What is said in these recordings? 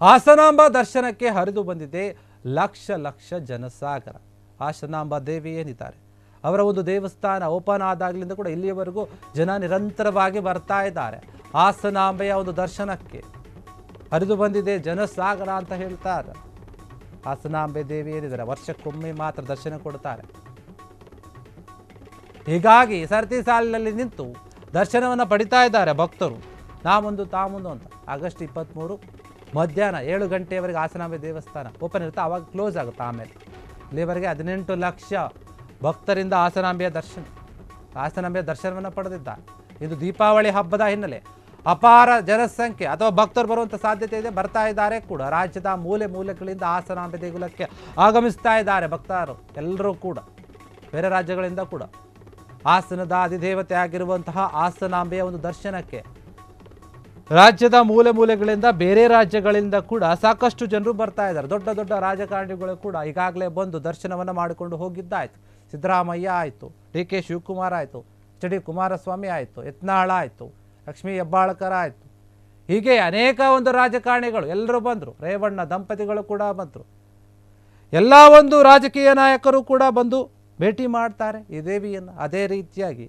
ಹಾಸನಾಂಬ ದರ್ಶನಕ್ಕೆ ಹರಿದು ಬಂದಿದೆ ಲಕ್ಷ ಲಕ್ಷ ಜನಸಾಗರ. ಹಾಸನಾಂಬ ದೇವಿ ಏನಿದ್ದಾರೆ ಅವರ ಒಂದು ದೇವಸ್ಥಾನ ಓಪನ್ ಆದಾಗಲಿಂದ ಕೂಡ ಇಲ್ಲಿಯವರೆಗೂ ಜನ ನಿರಂತರವಾಗಿ ಬರ್ತಾ ಇದ್ದಾರೆ. ಹಾಸನಾಂಬೆಯ ಒಂದು ದರ್ಶನಕ್ಕೆ ಹರಿದು ಬಂದಿದೆ ಜನಸಾಗರ ಅಂತ ಹೇಳ್ತಾರೆ. ಹಾಸನಾಂಬೆ ದೇವಿ ಏನಿದ್ದಾರೆ ವರ್ಷಕ್ಕೊಮ್ಮೆ ಮಾತ್ರ ದರ್ಶನ ಕೊಡ್ತಾರೆ. ಹೀಗಾಗಿ ಸರತಿ ಸಾಲಿನಲ್ಲಿ ನಿಂತು ದರ್ಶನವನ್ನು ಪಡಿತಾ ಇದ್ದಾರೆ ಭಕ್ತರು. ನಾಮುಂದು ತಾಮುಂದು ಅಂತ. ಆಗಸ್ಟ್ 23 ಮಧ್ಯಾಹ್ನ 7 ಗಂಟೆಯವರೆಗೆ ಹಾಸನಾಂಬೆ ದೇವಸ್ಥಾನ ಓಪನ್ ಇರುತ್ತೆ, ಆವಾಗ ಕ್ಲೋಸ್ ಆಗುತ್ತೆ. ಆಮೇಲೆ ಇಲ್ಲಿವರೆಗೆ 18 ಲಕ್ಷ ಭಕ್ತರಿಂದ ಹಾಸನಾಂಬೆಯ ದರ್ಶನವನ್ನು ಪಡೆದಿದ್ದಾರೆ. ಇದು ದೀಪಾವಳಿ ಹಬ್ಬದ ಹಿನ್ನೆಲೆ ಅಪಾರ ಜನಸಂಖ್ಯೆ ಅಥವಾ ಭಕ್ತರು ಬರುವಂಥ ಸಾಧ್ಯತೆ ಇದೆ. ಬರ್ತಾ ಇದ್ದಾರೆ ಕೂಡ. ರಾಜ್ಯದ ಮೂಲೆ ಮೂಲೆಗಳಿಂದ ಹಾಸನಾಂಬೆ ದೇಗುಲಕ್ಕೆ ಆಗಮಿಸ್ತಾ ಇದ್ದಾರೆ ಭಕ್ತರು ಎಲ್ಲರೂ ಕೂಡ. ಬೇರೆ ರಾಜ್ಯಗಳಿಂದ ಕೂಡ ಹಾಸನದ ಅಧಿದೇವತೆ ಆಗಿರುವಂತಹ ಹಾಸನಾಂಬೆಯ ಒಂದು ದರ್ಶನಕ್ಕೆ ರಾಜ್ಯದ ಮೂಲೆ ಮೂಲೆಗಳಿಂದ ಬೇರೆ ರಾಜ್ಯಗಳಿಂದ ಕೂಡ ಸಾಕಷ್ಟು ಜನರು ಬರ್ತಾ ಇದ್ದಾರೆ. ದೊಡ್ಡ ದೊಡ್ಡ ರಾಜಕಾರಣಿಗಳು ಕೂಡ ಈಗಾಗಲೇ ಬಂದು ದರ್ಶನವನ್ನು ಮಾಡಿಕೊಂಡು ಹೋಗಿದ್ದಾಯಿತು. ಸಿದ್ದರಾಮಯ್ಯ ಆಯಿತು, DK ಶಿವಕುಮಾರ್ ಆಯಿತು, HD ಕುಮಾರಸ್ವಾಮಿ ಆಯಿತು, ಯತ್ನಾಳ ಆಯಿತು, ಲಕ್ಷ್ಮೀ ಹೆಬ್ಬಾಳ್ಕರ್ ಆಯಿತು. ಹೀಗೆ ಅನೇಕ ಒಂದು ರಾಜಕಾರಣಿಗಳು ಎಲ್ಲರೂ ಬಂದರು. ರೇವಣ್ಣ ದಂಪತಿಗಳು ಕೂಡ ಬಂದರು. ಎಲ್ಲ ಒಂದು ರಾಜಕೀಯ ನಾಯಕರು ಕೂಡ ಬಂದು ಭೇಟಿ ಮಾಡ್ತಾರೆ ಈ ದೇವಿಯನ್ನು. ಅದೇ ರೀತಿಯಾಗಿ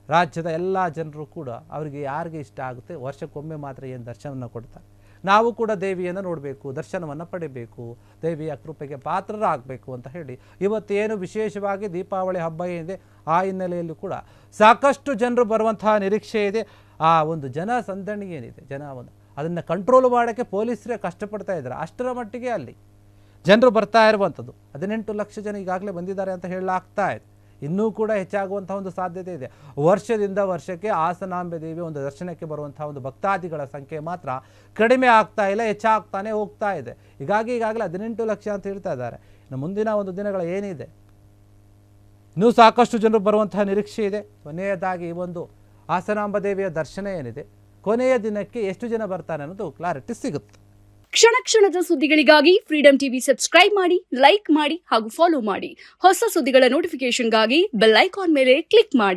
ರಾಜ್ಯದ ಎಲ್ಲ ಜನರು ಕೂಡ ಅವರಿಗೆ ಯಾರಿಗೆ ಇಷ್ಟ ಆಗುತ್ತೆ ವರ್ಷಕ್ಕೊಮ್ಮೆ ಮಾತ್ರ ಏನು ದರ್ಶನವನ್ನು ಕೊಡ್ತಾರೆ. ನಾವು ಕೂಡ ದೇವಿಯನ್ನು ನೋಡಬೇಕು, ದರ್ಶನವನ್ನು ಪಡಿಬೇಕು, ದೇವಿಯ ಕೃಪೆಗೆ ಪಾತ್ರರಾಗಬೇಕು ಅಂತ ಹೇಳಿ ಇವತ್ತೇನು ವಿಶೇಷವಾಗಿ ದೀಪಾವಳಿ ಹಬ್ಬ ಏನಿದೆ ಆ ಹಿನ್ನೆಲೆಯಲ್ಲಿ ಕೂಡ ಸಾಕಷ್ಟು ಜನರು ಬರುವಂತಹ ನಿರೀಕ್ಷೆ ಇದೆ. ಆ ಒಂದು ಜನ ಸಂದಣಿ ಏನಿದೆ ಅದನ್ನು ಕಂಟ್ರೋಲ್ ಮಾಡೋಕ್ಕೆ ಪೊಲೀಸರೇ ಕಷ್ಟಪಡ್ತಾ ಇದ್ದಾರೆ. ಅಷ್ಟರ ಮಟ್ಟಿಗೆ ಅಲ್ಲಿ ಜನರು ಬರ್ತಾ ಇರುವಂಥದ್ದು. 18 ಲಕ್ಷ ಜನ ಈಗಾಗಲೇ ಬಂದಿದ್ದಾರೆ ಅಂತ ಹೇಳಲಾಗ್ತಾ ಇದೆ. ಇನ್ನೂ ಕೂಡ ಹೆಚ್ಚಾಗುವಂಥ ಒಂದು ಸಾಧ್ಯತೆ ಇದೆ. ವರ್ಷದಿಂದ ವರ್ಷಕ್ಕೆ ಹಾಸನಾಂಬೆ ದೇವಿ ಒಂದು ದರ್ಶನಕ್ಕೆ ಬರುವಂಥ ಒಂದು ಭಕ್ತಾದಿಗಳ ಸಂಖ್ಯೆ ಮಾತ್ರ ಕಡಿಮೆ ಆಗ್ತಾ ಇಲ್ಲ, ಹೆಚ್ಚಾಗ್ತಾನೆ ಹೋಗ್ತಾ ಇದೆ. ಈಗಾಗಲೇ 18 ಲಕ್ಷ ಅಂತ ಹೇಳ್ತಾ ಇದ್ದಾರೆ. ಇನ್ನು ಮುಂದಿನ ಒಂದು ದಿನಗಳ ಏನಿದೆ ಇನ್ನೂ ಸಾಕಷ್ಟು ಜನರು ಬರುವಂತಹ ನಿರೀಕ್ಷೆ ಇದೆ. ಕೊನೆಯದಾಗಿ ಈ ಒಂದು ಹಾಸನಾಂಬ ದೇವಿಯ ದರ್ಶನ ಏನಿದೆ ಕೊನೆಯ ದಿನಕ್ಕೆ ಎಷ್ಟು ಜನ ಬರ್ತಾರೆ ಅನ್ನೋದು ಕ್ಲಾರಿಟಿ ಸಿಗುತ್ತೆ. ಕ್ಷಣ ಕ್ಷಣದ ಸುದ್ದಿಗಳಿಗಾಗಿ ಫ್ರೀಡಂ ಟಿವಿ ಸಬ್ಸ್ಕ್ರೈಬ್ ಮಾಡಿ, ಲೈಕ್ ಮಾಡಿ ಹಾಗೂ ಫಾಲೋ ಮಾಡಿ. ಹೊಸ ಸುದ್ದಿಗಳ ನೋಟಿಫಿಕೇಶನ್ಗಾಗಿ ಬೆಲ್ ಐಕಾನ್ ಮೇಲೆ ಕ್ಲಿಕ್ ಮಾಡಿ.